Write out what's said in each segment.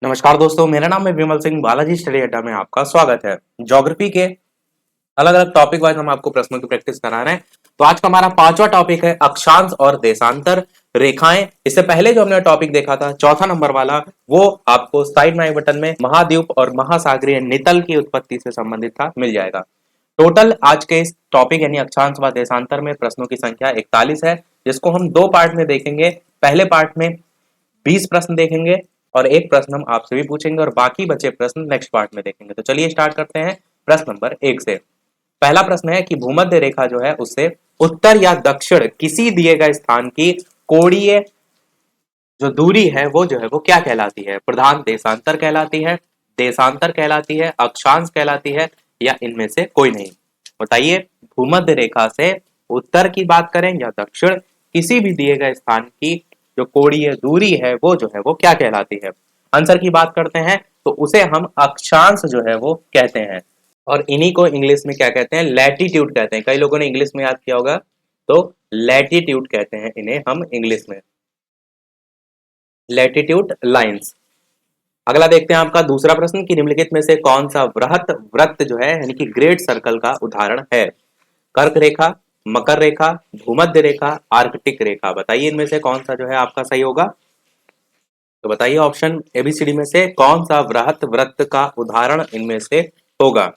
नमस्कार दोस्तों, मेरा नाम है विमल सिंह। बालाजी स्टडी अड्डा में आपका स्वागत है। ज्योग्राफी के अलग अलग टॉपिक वाइज हम आपको प्रश्नों की प्रैक्टिस करा रहे हैं। तो आज का हमारा पांचवा टॉपिक है अक्षांश और देशांतर रेखाएं। इससे पहले जो हमने टॉपिक देखा था चौथा नंबर वाला, वो आपको साइड में आई बटन में महाद्वीप और महासागरीय नितल की उत्पत्ति से संबंधित था, मिल जाएगा। टोटल आज के इस टॉपिक यानी अक्षांश व देशांतर में प्रश्नों की संख्या 41 है, जिसको हम दो पार्ट में देखेंगे। पहले पार्ट में 20 प्रश्न देखेंगे और एक प्रश्न हम आपसे भी पूछेंगे और बाकी बचे प्रश्न नेक्स्ट पार्ट में देखेंगे। तो चलिए स्टार्ट करते हैं प्रश्न नंबर 1 से। पहला प्रश्न है कि भूमध्य रेखा जो है उससे उत्तर या दक्षिण किसी दिए गए स्थान की कोणीय जो दूरी है वो जो है वो क्या कहलाती है? प्रधान देशांतर कहलाती है, देशांतर कहलाती है, अक्षांश कहलाती है, या इनमें से कोई नहीं? बताइए, भूमध्य रेखा से उत्तर की बात करें या दक्षिण, किसी भी दिए गए स्थान की जो कोणीय दूरी है वो जो है वो क्या कहलाती है? आंसर की बात करते हैं तो उसे हम अक्षांश जो है वो कहते हैं। और इन्हीं को इंग्लिश में क्या कहते हैं? लैटिट्यूड कहते हैं। कई लोगों ने इंग्लिश में याद किया होगा, तो लैटिट्यूड कहते हैं इन्हें हम इंग्लिश में, लैटिट्यूड लाइंस। अगला देखते हैं आपका दूसरा प्रश्न कि निम्नलिखित में से कौन सा वृत्त वृत्त जो है यानी कि ग्रेट सर्कल का उदाहरण है? कर्क रेखा, मकर रेखा, भूमध्य रेखा, आर्कटिक रेखा। बताइए इनमें से कौन सा जो है आपका सही होगा? तो बताइए ऑप्शन एबीसीडी में से कौन सा वृहत वृत्त का उदाहरण इनमें से होगा?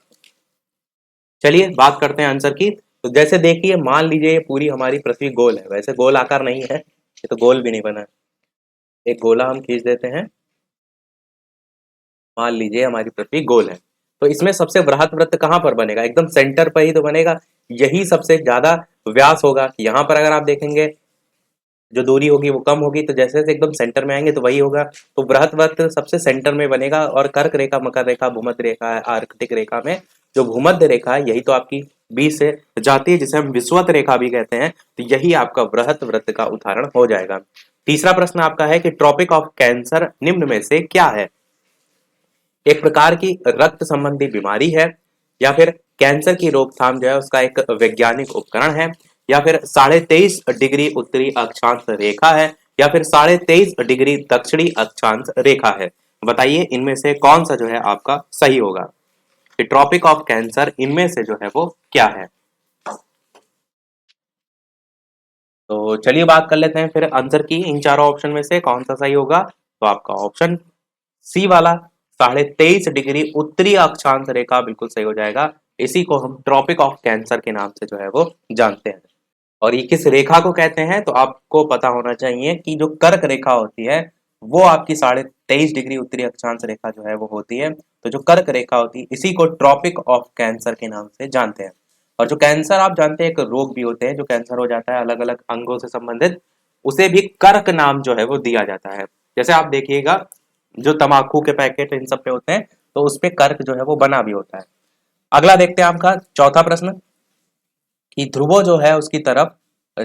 चलिए बात करते हैं आंसर की। तो जैसे देखिए, मान लीजिए ये पूरी हमारी पृथ्वी गोल है, वैसे गोल आकार नहीं है, ये तो गोल भी नहीं बना है। एक गोला हम खींच देते हैं, मान लीजिए हमारी पृथ्वी गोल है, तो इसमें सबसे वृहत वृत्त कहाँ पर बनेगा? एकदम सेंटर पर ही तो बनेगा, यही सबसे ज्यादा व्यास होगा। यहाँ पर अगर आप देखेंगे जो दूरी होगी वो कम होगी, तो जैसे जैसे एकदम सेंटर में आएंगे तो वही होगा। तो वृहत वृत्त सबसे सेंटर में बनेगा, और कर्क रेखा, मकर रेखा, भूमध्य रेखा, आर्कटिक रेखा में जो भूमध्य रेखा है यही तो आपकी बीच से जाती है, जिसे हम विषुवत रेखा भी कहते हैं। तो यही आपका वृहत वृत्त का उदाहरण हो जाएगा। तीसरा प्रश्न आपका है कि ट्रॉपिक ऑफ कैंसर निम्न में से क्या है? एक प्रकार की रक्त संबंधी बीमारी है, या फिर कैंसर की रोकथाम जो है उसका एक वैज्ञानिक उपकरण है, या फिर 23.5 डिग्री उत्तरी अक्षांश रेखा है, या फिर 23.5 डिग्री दक्षिणी अक्षांश रेखा है? बताइए इनमें से कौन सा जो है आपका सही होगा? ट्रॉपिक ऑफ कैंसर इनमें से जो है वो क्या है? तो चलिए बात कर लेते हैं फिर आंसर की। इन चारों ऑप्शन में से कौन सा सही होगा? तो आपका ऑप्शन सी वाला 23.5 डिग्री उत्तरी अक्षांश रेखा बिल्कुल सही हो जाएगा। इसी को हम ट्रॉपिक ऑफ कैंसर के नाम से जो है वो जानते हैं। और ये किस रेखा को कहते हैं? तो आपको पता होना चाहिए कि जो कर्क रेखा होती है वो आपकी 23.5 डिग्री उत्तरी अक्षांश रेखा जो है वो होती है। तो जो कर्क रेखा होती है इसी को ट्रॉपिक ऑफ कैंसर के नाम से जानते हैं। और जो कैंसर आप जानते हैं एक रोग भी होते हैं, जो कैंसर हो जाता है अलग अलग अंगों से संबंधित, उसे भी कर्क नाम जो है वो दिया जाता है। जैसे आप देखिएगा जो तम्बाकू के पैकेट इन सब पे होते हैं तो उस पे कर्क जो है वो बना भी होता है। अगला देखते हैं आपका चौथा प्रश्न कि ध्रुवों जो है उसकी तरफ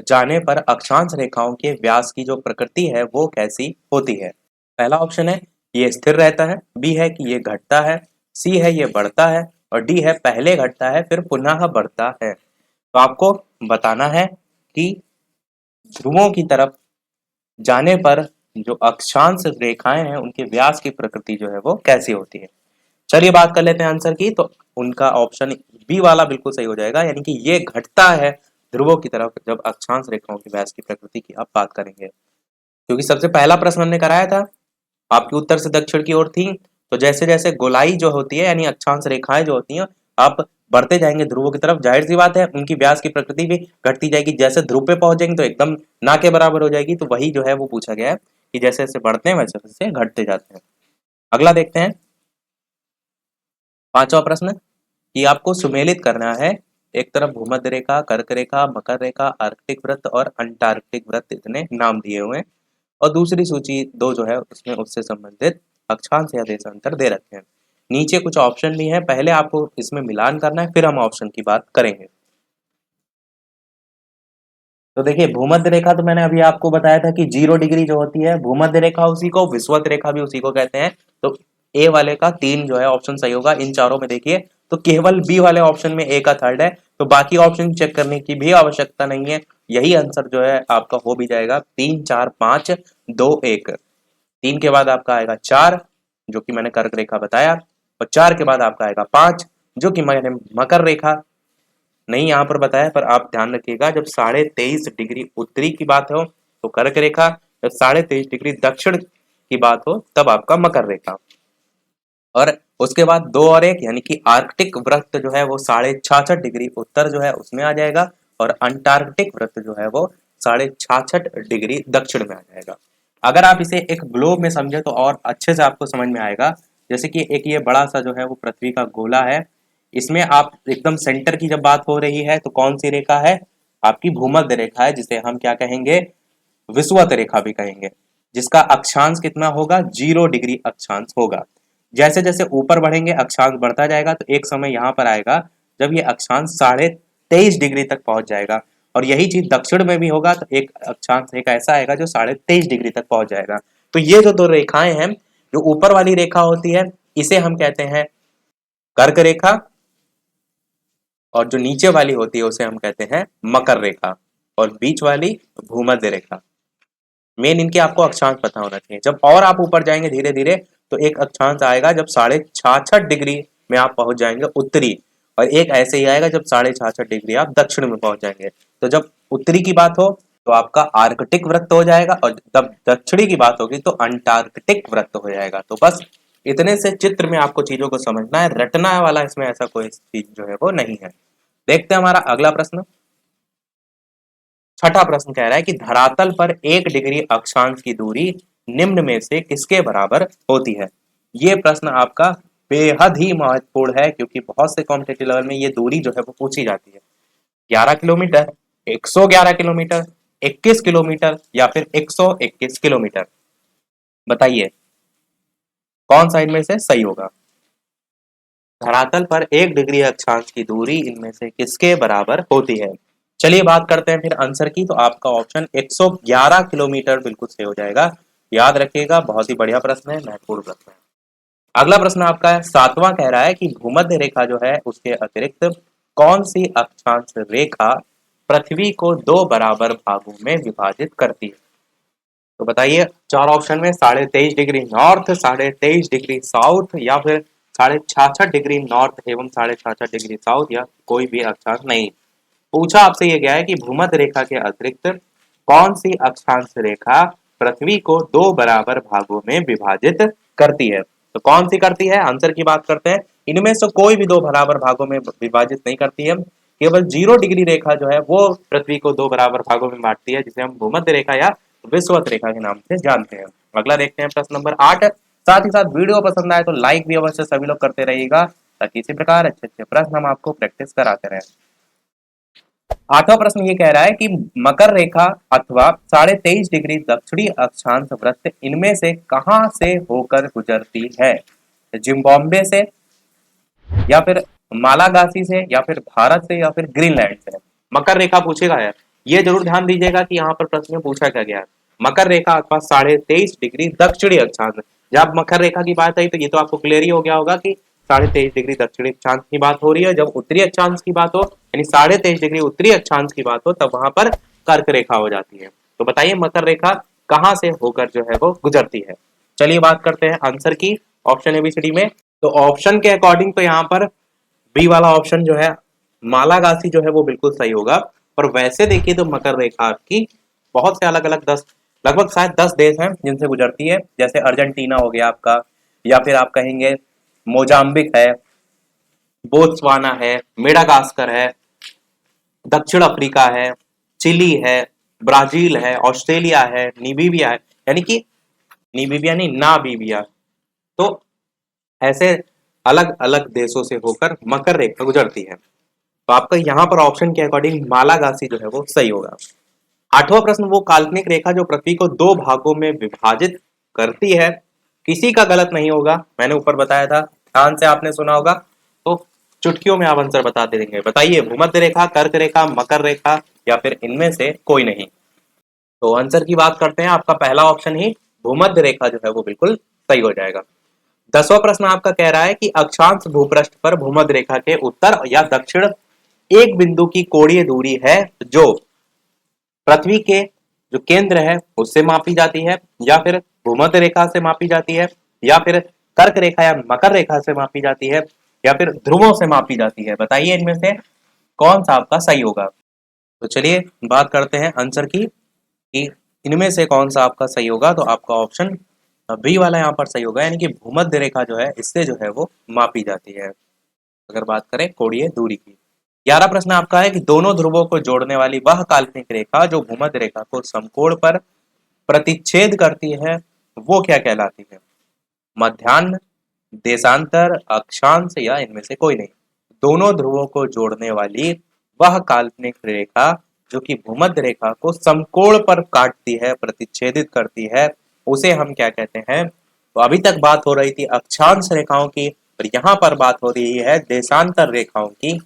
जाने पर अक्षांश रेखाओं के व्यास की जो प्रकृति है वो कैसी होती है? पहला ऑप्शन है ये स्थिर रहता है, बी है कि ये घटता है, सी है ये बढ़ता है, और डी है पहले घटता है फिर पुनः बढ़ता है। तो आपको बताना है कि ध्रुवों की तरफ जाने पर जो अक्षांश रेखाएं हैं उनके व्यास की प्रकृति जो है वो कैसी होती है? चलिए बात कर लेते हैं आंसर की। तो उनका ऑप्शन बी वाला बिल्कुल सही हो जाएगा, यानी कि ये घटता है ध्रुवों की तरफ जब अक्षांश रेखाओं के व्यास की प्रकृति की आप बात करेंगे। क्योंकि सबसे पहला प्रश्न हमने कराया था, आपकी उत्तर से दक्षिण की ओर थी, तो जैसे जैसे गोलाई जो होती है यानी अक्षांश रेखाएं जो होती हैं, आप बढ़ते जाएंगे ध्रुवों की तरफ, जाहिर सी बात है उनकी व्यास की प्रकृति भी घटती जाएगी। जैसे ध्रुव पे पहुंचेंगे तो एकदम ना के बराबर हो जाएगी। तो वही जो है वो पूछा गया है कि जैसे जैसे बढ़ते हैं वैसे वैसे घटते जाते हैं। अगला देखते हैं पांचवा प्रश्न कि आपको सुमेलित करना है। एक तरफ भूमध्य रेखा, कर्क रेखा, मकर रेखा, आर्कटिक वृत्त और अंटार्कटिक वृत्त, इतने नाम दिए हुए हैं, और दूसरी सूची दो जो है उसमें उससे संबंधित अक्षांश या देशांतर दे रखे हैं। नीचे कुछ ऑप्शन भी है, पहले आपको इसमें मिलान करना है फिर हम ऑप्शन की बात करेंगे। तो देखिए भूमध्य रेखा तो मैंने अभी आपको बताया था कि 0 डिग्री जो होती है भूमध्य रेखा, उसी को विषुवत रेखा भी उसी को कहते हैं। तो ए वाले का 3 जो है ऑप्शन सही होगा। इन चारों में देखिए तो केवल बी वाले ऑप्शन में ए का थर्ड है, तो बाकी ऑप्शन चेक करने की भी आवश्यकता नहीं है। यही आंसर जो है आपका हो भी जाएगा। 3 4 5 2 1, 3 के बाद आपका आएगा 4, जो कि मैंने कर्क रेखा बताया, और 4 के बाद आपका आएगा 5 जो कि मैंने मकर रेखा नहीं यहाँ पर बताया, पर आप ध्यान रखिएगा जब 23.5 डिग्री उत्तरी की बात हो तो कर्क रेखा, जब 23.5 डिग्री दक्षिण की बात हो तब आपका मकर रेखा। और उसके बाद 2 और 1 यानी कि आर्कटिक वृत्त जो है वो 66.5 डिग्री उत्तर जो है उसमें आ जाएगा, और अंटार्कटिक वृत्त जो है वो 66.5 डिग्री दक्षिण में आ जाएगा। अगर आप इसे एक ग्लोब में समझे तो और अच्छे से आपको समझ में आएगा। जैसे कि एक ये बड़ा सा जो है वो पृथ्वी का गोला है, इसमें आप एकदम सेंटर की जब बात हो रही है तो कौन सी रेखा है, आपकी भूमध्य रेखा है, जिसे हम क्या कहेंगे, विषुवत रेखा भी कहेंगे, जिसका अक्षांश कितना होगा, 0 डिग्री अक्षांश होगा। जैसे जैसे ऊपर बढ़ेंगे अक्षांश बढ़ता जाएगा, तो एक समय यहाँ पर आएगा जब ये अक्षांश 23.5 डिग्री तक पहुंच जाएगा, और यही चीज दक्षिण में भी होगा, तो एक अक्षांश एक ऐसा आएगा जो 23.5 डिग्री तक पहुंच जाएगा। तो ये जो दो रेखाएं हैं, जो ऊपर वाली रेखा होती है इसे हम कहते हैं कर्क रेखा, और जो नीचे वाली होती है उसे हम कहते हैं मकर रेखा, और बीच वाली भूमध्य रेखा। मेन इनके आपको अक्षांश पता होना चाहिए। जब और आप ऊपर जाएंगे धीरे धीरे तो एक अक्षांश आएगा जब 66.5 डिग्री में आप पहुंच जाएंगे उत्तरी, और एक ऐसे ही आएगा जब 66.5 डिग्री आप दक्षिण में पहुंच जाएंगे। तो जब उत्तरी की बात हो तो आपका आर्कटिक वृत्त हो जाएगा, और जब दक्षिणी की बात होगी तो अंटार्कटिक वृत्त हो जाएगा। तो बस इतने से चित्र में आपको चीजों को समझना है, रटना वाला इसमें ऐसा कोई चीज जो है वो नहीं है। देखते हैं हमारा अगला प्रश्न। छठा प्रश्न कह रहा है कि धरातल पर 1 डिग्री अक्षांश की दूरी निम्न में से किसके बराबर होती है। ये प्रश्न आपका बेहद ही महत्वपूर्ण है, क्योंकि बहुत से कॉम्पिटेटिव लेवल में ये दूरी जो है वो पूछी जाती है। 11 किलोमीटर, 111 किलोमीटर, 21 किलोमीटर, या फिर 121 किलोमीटर। बताइए कौन सा इनमें से सही होगा। धरातल पर 1 डिग्री अक्षांश की दूरी इनमें से किसके बराबर होती है। चलिए बात करते हैं फिर आंसर की। तो आपका ऑप्शन 111 किलोमीटर बिल्कुल सही हो जाएगा। याद रखिएगा, बहुत ही बढ़िया प्रश्न है, महत्वपूर्ण प्रश्न है। अगला प्रश्न आपका है सातवां, कह रहा है कि भूमध्य रेखा जो है उसके अतिरिक्त कौन सी अक्षांश रेखा पृथ्वी को 2 बराबर भागों में विभाजित करती है। तो बताइए, 4 ऑप्शन में 23.5 डिग्री नॉर्थ, 23.5 डिग्री साउथ, या फिर 66.5 डिग्री नॉर्थ एवं 66.5 डिग्री साउथ, या कोई भी अक्षांश नहीं। पूछा आपसे ये गया है कि भूमध्य रेखा के अतिरिक्त कौन सी अक्षांश रेखा पृथ्वी को 2 बराबर भागों में विभाजित करती है। तो कौन सी करती है, आंसर की बात करते हैं। इनमें से कोई भी 2 बराबर भागों में विभाजित नहीं करती है। केवल 0 डिग्री रेखा जो है वो पृथ्वी को 2 बराबर भागों में बांटती है, जिसे हम भूमध्य रेखा या विषुवत रेखा के नाम से जानते हैं। अगला देखते हैं प्रश्न नंबर 8। साथ ही साथ वीडियो पसंद आए तो लाइक भी अवश्य सभी लोग करते रहिएगा, ताकि इसी प्रकार अच्छे अच्छे प्रश्न हम आपको प्रैक्टिस कराते रहें। आठवां प्रश्न ये कह रहा है कि मकर रेखा अथवा 23.5 डिग्री दक्षिणी अक्षांश वृत्त इनमें से कहां से होकर गुजरती है। जिम्बाब्वे से, या फिर मालागासी से, या फिर भारत से, या फिर ग्रीनलैंड से। मकर रेखा पूछेगा है, ये जरूर ध्यान दीजिएगा कि यहाँ पर प्रश्न में पूछा क्या गया है। मकर रेखा अथवा 23.5 डिग्री दक्षिणी अक्षांश। जब मकर रेखा की बात आई तो ये तो आपको क्लियर ही हो गया होगा कि 23.5 डिग्री दक्षिणी अक्षांश की बात हो रही है। जब उत्तरी अक्षांश की बात हो, यानी 23.5 डिग्री उत्तरी अक्षांश की बात हो, तब वहां पर कर्क रेखा हो जाती है। तो बताइए मकर रेखा कहां से होकर जो है वो गुजरती है। चलिए बात करते हैं आंसर की, ऑप्शन एबीसीडी में। तो ऑप्शन के अकॉर्डिंग तो यहाँ पर बी वाला ऑप्शन जो है मालागासी जो है वो बिल्कुल सही होगा। पर वैसे देखिए तो मकर रेखा आपकी बहुत से अलग अलग 10, लगभग शायद 10 देश हैं जिनसे गुजरती है। जैसे अर्जेंटीना हो गया आपका, या फिर आप कहेंगे मोजाम्बिक है, बोत्सवाना है, मेडागास्कर है, दक्षिण अफ्रीका है, चिली है, ब्राजील है, ऑस्ट्रेलिया है, नीबीबिया है, यानी कि नीबीबिया नहीं, नाबीबिया। तो ऐसे अलग अलग देशों से होकर मकर रेखा गुजरती है। तो आपका यहाँ पर ऑप्शन के अकॉर्डिंग मालागासी जो है वो सही होगा। आठवां प्रश्न, वो काल्पनिक रेखा जो पृथ्वी को 2 भागों में विभाजित करती है, किसी का गलत नहीं होगा। मैंने ऊपर बताया था, ध्यान से आपने सुना होगा, तो चुटकियों में आप आंसर बता देंगे। बताइए भूमध्य रेखा, कर्क रेखा, मकर रेखा, या फिर इनमें से कोई नहीं। तो आंसर की बात करते हैं, आपका पहला ऑप्शन ही भूमध्य रेखा जो है वो बिल्कुल सही हो जाएगा। 10वां प्रश्न आपका कह रहा है कि अक्षांश भूपृष्ठ पर भूमध्य रेखा के उत्तर या दक्षिण एक बिंदु की कोणीय दूरी है जो पृथ्वी के जो केंद्र है उससे मापी जाती है, या फिर भूमध्य रेखा से मापी जाती है, या फिर कर्क रेखा या मकर रेखा से मापी जाती है या फिर ध्रुवों से मापी जाती है? बताइए इनमें से कौन सा आपका सही होगा। तो चलिए बात करते हैं आंसर की कि इनमें से कौन सा आपका सही होगा। तो आपका ऑप्शन बी वाला यहाँ पर सही होगा, यानी कि भूमध्य रेखा जो है इससे जो है वो मापी जाती है, अगर बात करें कोणीय दूरी की। 11 प्रश्न आपका है कि दोनों ध्रुवों को जोड़ने वाली वह काल्पनिक रेखा जो भूमध्य रेखा को समकोण पर प्रतिच्छेद करती है वो क्या कहलाती है? मध्याह्न, देशांतर, अक्षांश या इनमें से कोई नहीं। दोनों ध्रुवों को जोड़ने वाली वह काल्पनिक रेखा जो कि भूमध्य रेखा को समकोण पर काटती है, प्रतिच्छेदित करती है, उसे हम क्या कहते हैं? तो अभी तक बात हो रही थी अक्षांश रेखाओं की, और यहाँ पर बात हो रही है देशांतर रेखाओं की।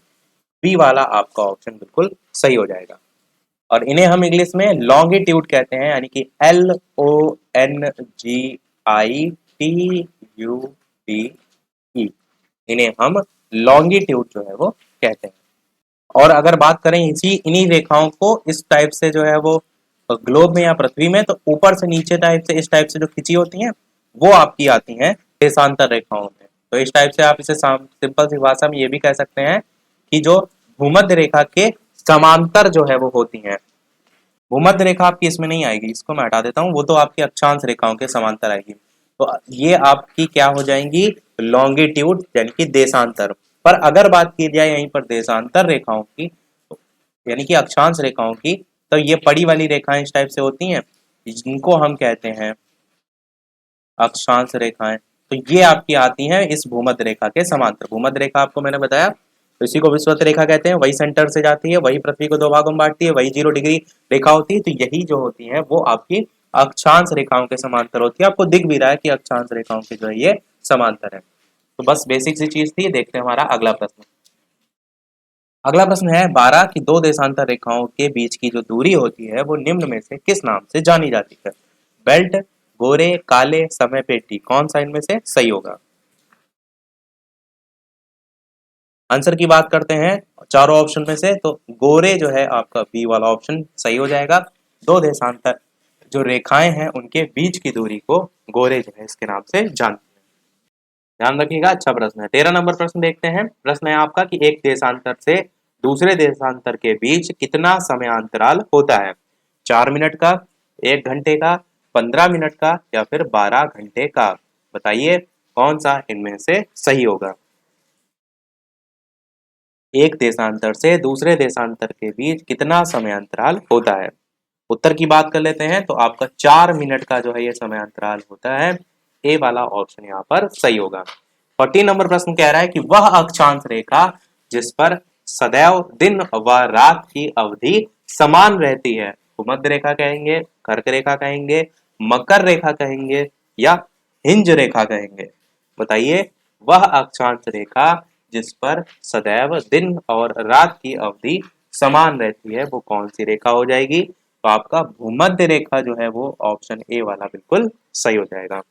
बी वाला आपका ऑप्शन बिल्कुल सही हो जाएगा। और इन्हें हम इंग्लिश में लॉन्गिट्यूड कहते हैं, यानी कि LONGITUDE, इन्हें हम लॉन्गिट्यूड जो है वो कहते हैं। और अगर बात करें इसी इन्हीं रेखाओं को इस टाइप से जो है वो ग्लोब में या पृथ्वी में, तो ऊपर से नीचे टाइप से इस टाइप से जो खिंची होती हैं वो आपकी आती हैं देशांतर रेखाओं में। तो इस टाइप से आप इसे सिंपल सी भाषा में ये भी कह सकते हैं कि जो भूमध्य रेखा के समांतर जो है वो होती हैं। भूमध्य रेखा आपकी इसमें नहीं आएगी, इसको मैं हटा देता हूँ, वो तो आपकी अक्षांश रेखाओं के समांतर आएगी। तो ये आपकी क्या हो जाएंगी? लॉन्गिट्यूड यानी कि देशांतर। पर अगर बात की जाए यहीं पर देशांतर रेखाओं की, यानी कि अक्षांश रेखाओं की, तो ये पड़ी वाली रेखाएं इस टाइप से होती हैं, जिनको हम कहते हैं अक्षांश रेखाएं। तो ये आपकी आती हैं इस भूमध्य रेखा के समांतर। भूमध्य रेखा आपको मैंने बताया, तो इसी को विषुवत रेखा कहते हैं। वही सेंटर से जाती है, वही पृथ्वी को दो भागों में बांटती है, वही 0 डिग्री रेखा होती है। तो यही जो होती है वो आपकी अक्षांश रेखाओं के समांतर होती है। आपको दिख भी रहा है कि अक्षांश रेखाओं के जो है ये समांतर है। तो बस बेसिक सी चीज थी। देखते हैं हमारा अगला प्रश्न। अगला प्रश्न है 12 की दो देशांतर रेखाओं के बीच की जो दूरी होती है वो निम्न में से किस नाम से जानी जाती है? बेल्ट, गोरे, काले, समय पेटी, कौन सा इनमें से सही होगा? आंसर की बात करते हैं चारों ऑप्शन में से, तो गोरे जो है आपका बी वाला ऑप्शन सही हो जाएगा। दो देशांतर जो रेखाएं हैं उनके बीच की दूरी को गोरे जो है इसके नाम से जानते हैं। ध्यान रखिएगा, अच्छा प्रश्न है। 13 नंबर प्रश्न देखते हैं। प्रश्न है आपका कि एक देशांतर से दूसरे देशांतर के बीच कितना समयांतराल होता है? 4 मिनट का, 1 घंटे का, 15 मिनट का या फिर 12 घंटे का? बताइए कौन सा इनमें से सही होगा। एक देशांतर से दूसरे देशांतर के बीच कितना समयांतराल होता है? उत्तर की बात कर लेते हैं, तो आपका 4 मिनट का जो है ये समयांतराल होता है। ए वाला ऑप्शन यहाँ पर सही होगा। 14 नंबर प्रश्न कह रहा है कि वह अक्षांश रेखा जिस पर सदैव दिन व रात की अवधि समान रहती है, भूमध्य रेखा कहेंगे, कर्क रेखा कहेंगे, मकर रेखा कहेंगे या हिंज रेखा कहेंगे? बताइए वह अक्षांश रेखा जिस पर सदैव दिन और रात की अवधि समान रहती है वो कौन सी रेखा हो जाएगी? तो आपका भूमध्य रेखा जो है वो ऑप्शन ए वाला बिल्कुल सही हो जाएगा।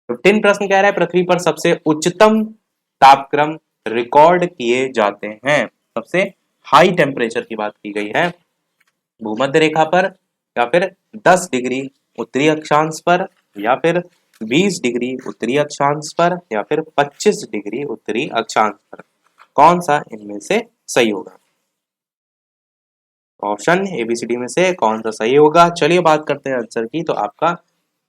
15 प्रश्न कह रहा है पृथ्वी पर सबसे उच्चतम तापक्रम रिकॉर्ड किए जाते हैं। सबसे हाई टेम्परेचर की बात की गई है भूमध्य रेखा पर, या फिर 10 डिग्री उत्तरी अक्षांश पर, या फिर 20 डिग्री उत्तरी अक्षांश पर, या फिर 25 डिग्री उत्तरी अक्षांश पर? कौन सा इनमें से सही होगा? ऑप्शन एबीसीडी में से कौन सा सही होगा? चलिए बात करते हैं आंसर की। तो आपका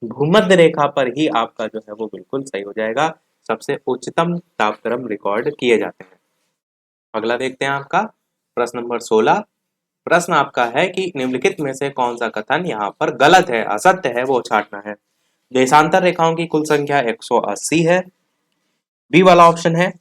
भूमध्य रेखा पर ही आपका जो है वो बिल्कुल सही हो जाएगा। सबसे उच्चतम तापक्रम रिकॉर्ड किए जाते हैं। अगला देखते हैं आपका प्रश्न नंबर 16। प्रश्न आपका है कि निम्नलिखित में से कौन सा कथन यहाँ पर गलत है, असत्य है, वो छांटना है। देशांतर रेखाओं की कुल संख्या 180 है। बी वाला ऑप्शन है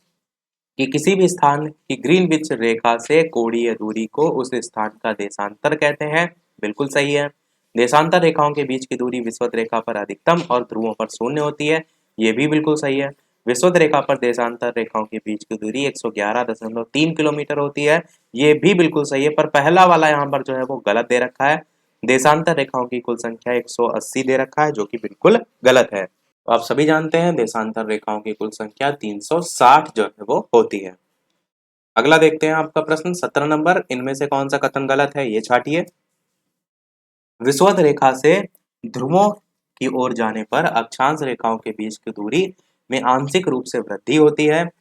कि किसी भी स्थान की ग्रीनविच रेखा से कोणीय दूरी को उस स्थान का देशांतर कहते हैं। बिल्कुल सही है। देशांतर रेखाओं के बीच की दूरी विषुवत रेखा पर अधिकतम और ध्रुवों पर शून्य होती है। ये भी बिल्कुल सही है। विषुवत रेखा पर देशांतर रेखाओं के बीच की दूरी 111.3 किलोमीटर होती है। ये भी बिल्कुल सही है। पर पहला वाला यहाँ पर जो है वो गलत दे रखा है। देशांतर रेखाओं की कुल संख्या 180 दे रखा है, जो कि बिल्कुल गलत है। तो आप सभी जानते हैं देशांतर रेखाओं की कुल संख्या 360 जो है वो होती है। अगला देखते हैं आपका प्रश्न 17 नंबर। इनमें से कौन सा कथन गलत है, ये छाटिए। विषुवत रेखा से ध्रुवों की ओर जाने पर अक्षांश रेखाओं के बीच की दूरी में आंशिक रूप से वृद्धि होती है।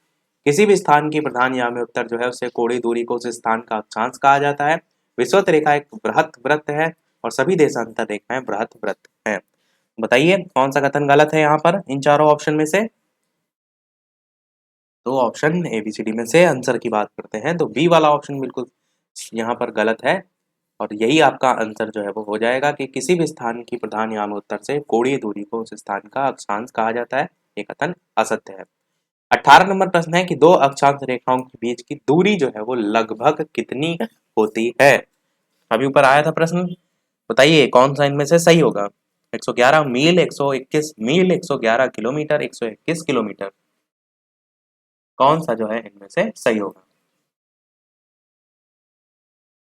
किसी भी स्थान की प्रधान यामी उत्तर जो है उससे कोणीय दूरी को उस स्थान का अक्षांश कहा जाता है। विषुवत रेखा एक बृहत वृत्त है और सभी देशांतर रेखाएं बृहत वृत्त हैं। बताइए कौन सा कथन गलत है यहाँ पर इन चारों ऑप्शन में से? तो ऑप्शन एबीसीडी में से आंसर की बात करते हैं तो बी वाला ऑप्शन बिल्कुल यहाँ पर गलत है और यही आपका आंसर जो है वो हो जाएगा कि किसी भी स्थान की प्रधान याम उत्तर से कोणीय दूरी को उस स्थान का अक्षांश कहा जाता है। ये कथन असत्य है। 18 नंबर प्रश्न है कि दो अक्षांश रेखाओं के बीच की दूरी जो है वो लगभग कितनी होती है? अभी ऊपर आया था प्रश्न, बताइए कौन सा इनमें से सही होगा? 111 मील, 121 मील, 111 किलोमीटर, 121 किलोमीटर, कौन सा जो है इनमें से सही होगा?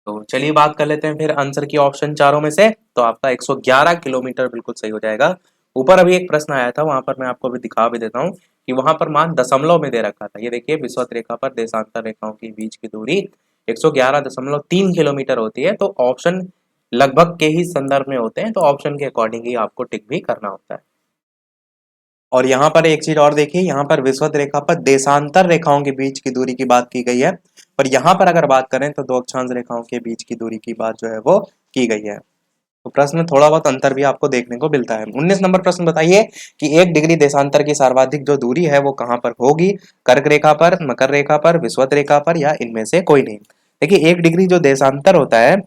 तो चलिए बात कर लेते हैं फिर आंसर की ऑप्शन चारों में से। तो आपका 111 किलोमीटर बिल्कुल सही हो जाएगा। ऊपर अभी एक प्रश्न आया था, वहां पर मैं आपको अभी दिखा भी देता हूँ कि वहां पर मान दशमलव में दे रखा था। ये देखिए विषुवत रेखा पर देशांतर रेखाओं के बीच की दूरी 111.3 किलोमीटर होती है। तो ऑप्शन लगभग के ही संदर्भ में होते हैं, तो ऑप्शन के अकॉर्डिंग ही आपको टिक भी करना होता है। और यहाँ पर एक चीज और देखिए, यहाँ पर विषुवत रेखा पर देशांतर रेखाओं के बीच की दूरी की बात की गई है, पर यहाँ पर अगर बात करें तो दो अक्षांश रेखाओं के बीच की दूरी की बात जो है वो की गई है। तो प्रश्न में थोड़ा बहुत अंतर भी आपको देखने को मिलता है। 19 नंबर प्रश्न बताइए कि 1 डिग्री देशांतर की सर्वाधिक जो दूरी है वो कहाँ पर होगी? कर्क रेखा पर, मकर रेखा पर, विषुवत रेखा पर, या इनमें से कोई नहीं। देखिए 1 डिग्री जो देशांतर होता है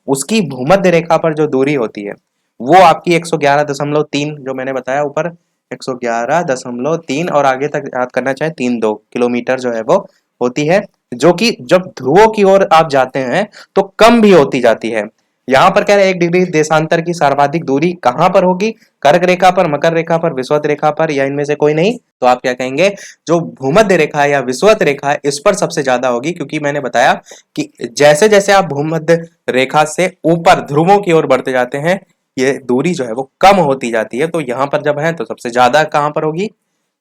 उसकी भूमध्य रेखा पर जो दूरी होती है वो आपकी 111.3 जो मैंने बताया ऊपर, 111.3 और आगे तक याद करना चाहे 32 किलोमीटर जो है वो होती है, जो कि जब ध्रुवों की ओर आप जाते हैं तो कम भी होती जाती है। यहाँ पर कह रहे हैं 1 डिग्री देशांतर की सर्वाधिक दूरी कहाँ पर होगी? कर्क रेखा पर, मकर रेखा पर, विषुवत रेखा पर, या इनमें से कोई नहीं। तो आप क्या कहेंगे? जो भूमध्य रेखा है या विषुवत रेखा है इस पर सबसे ज्यादा होगी, क्योंकि मैंने बताया कि जैसे जैसे आप भूमध्य रेखा से ऊपर ध्रुवों की ओर बढ़ते जाते हैं ये दूरी जो है वो कम होती जाती है। तो यहाँ पर जब है तो सबसे ज्यादा कहाँ पर होगी?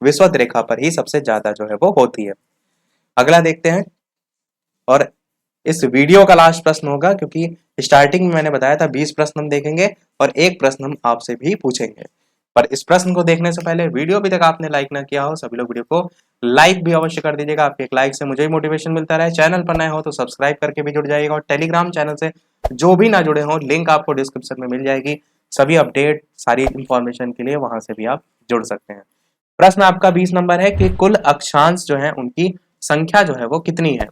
विषुवत रेखा पर ही सबसे ज्यादा जो है वो होती है। अगला देखते हैं, और इस वीडियो का लास्ट प्रश्न होगा, क्योंकि स्टार्टिंग में मैंने बताया था 20 प्रश्न हम देखेंगे और एक प्रश्न हम आपसे भी पूछेंगे। पर इस प्रश्न को देखने से पहले वीडियो अभी तक आपने लाइक ना किया हो, सभी लोग वीडियो को लाइक भी अवश्य कर दीजिएगा। आपके एक लाइक से मुझे भी मोटिवेशन मिलता रहे। चैनल पर नए हो तो सब्सक्राइब करके भी जुड़ जाइएगा, और टेलीग्राम चैनल से जो भी ना जुड़े हो लिंक आपको डिस्क्रिप्शन में मिल जाएगी। सभी अपडेट सारी इंफॉर्मेशन के लिए वहां से भी आप जुड़ सकते हैं। प्रश्न आपका 20 नंबर है कि कुल अक्षांश जो है उनकी संख्या जो है वो कितनी है?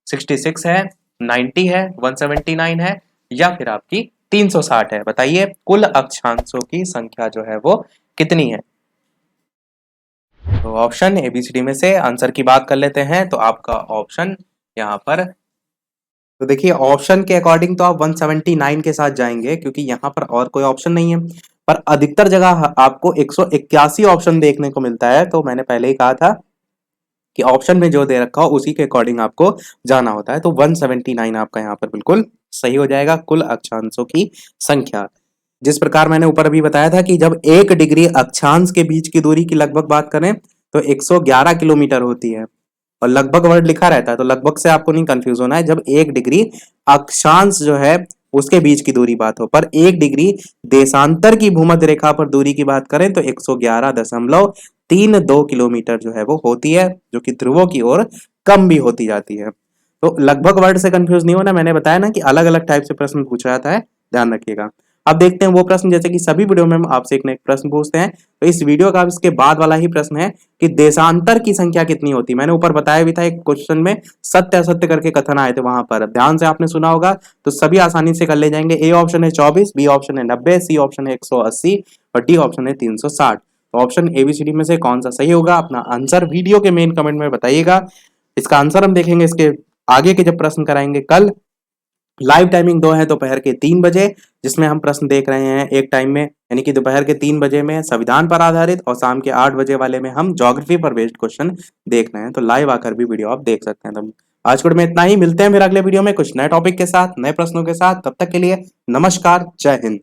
66 है, 90 है, 179 है, या फिर आपकी 360 है। बताइए कुल अक्षांशों की संख्या जो है वो कितनी है? तो ऑप्शन एबीसीडी में से आंसर की बात कर लेते हैं। तो आपका ऑप्शन यहाँ पर, तो देखिए ऑप्शन के अकॉर्डिंग तो आप 179 के साथ जाएंगे, क्योंकि यहाँ पर और कोई ऑप्शन नहीं है। पर अधिकतर जगह आपको 181 ऑप्शन देखने को मिलता है। तो मैंने पहले ही कहा था कि ऑप्शन में जो दे रखा हो उसी के अकॉर्डिंग आपको जाना होता है। तो 179 आपका यहाँ पर बिल्कुल सही हो जाएगा, कुल अक्षांशों की संख्या। जिस प्रकार मैंने ऊपर अभी बताया था कि जब 1 डिग्री अक्षांश के बीच की दूरी की लगभग बात करें तो 111 किलोमीटर होती है, और लगभग वर्ड लिखा रहता है तो लगभग से आपको नहीं कंफ्यूज होना है। जब 1 डिग्री अक्षांश जो है उसके बीच की दूरी बात हो, पर 1 डिग्री देशांतर की भूमध्य रेखा पर दूरी की बात करें तो 111.32 किलोमीटर जो है वो होती है, जो कि ध्रुवों की ओर कम भी होती जाती है। तो लगभग वर्ड से कंफ्यूज नहीं होना, मैंने बताया ना कि अलग अलग टाइप से प्रश्न पूछा जाता है, ध्यान रखिएगा। अब देखते हैं वो प्रश्न, जैसे कि सभी वीडियो में हम आपसे एक न एक प्रश्न पूछते हैं, तो इस वीडियो का इसके बाद वाला ही प्रश्न है कि देशांतर की संख्या कितनी होती है। मैंने ऊपर बताया भी था एक क्वेश्चन में सत्य असत्य करके कथन आए थे, वहां पर ध्यान से आपने सुना होगा तो सभी आसानी से कर ले जाएंगे। ए ऑप्शन है 24, बी ऑप्शन है 90, सी ऑप्शन है 180 और डी ऑप्शन है 360। तो ऑप्शन एबीसीडी में से कौन सा सही होगा? अपना आंसर वीडियो के मेन कमेंट में बताइएगा। इसका आंसर हम देखेंगे इसके आगे के जब प्रश्न कराएंगे कल। लाइव टाइमिंग 2 है दोपहर के 3 बजे, जिसमें हम प्रश्न देख रहे हैं एक टाइम में, यानी कि दोपहर के 3 बजे में संविधान पर आधारित, और शाम के 8 बजे वाले में हम ज्योग्राफी पर बेस्ड क्वेश्चन देख रहे हैं। तो लाइव आकर भी वीडियो आप देख सकते हैं। तो आज के में इतना ही, मिलते हैं फिर अगले वीडियो में कुछ नए टॉपिक के साथ, नए प्रश्नों के साथ। तब तक के लिए नमस्कार, जय हिंद।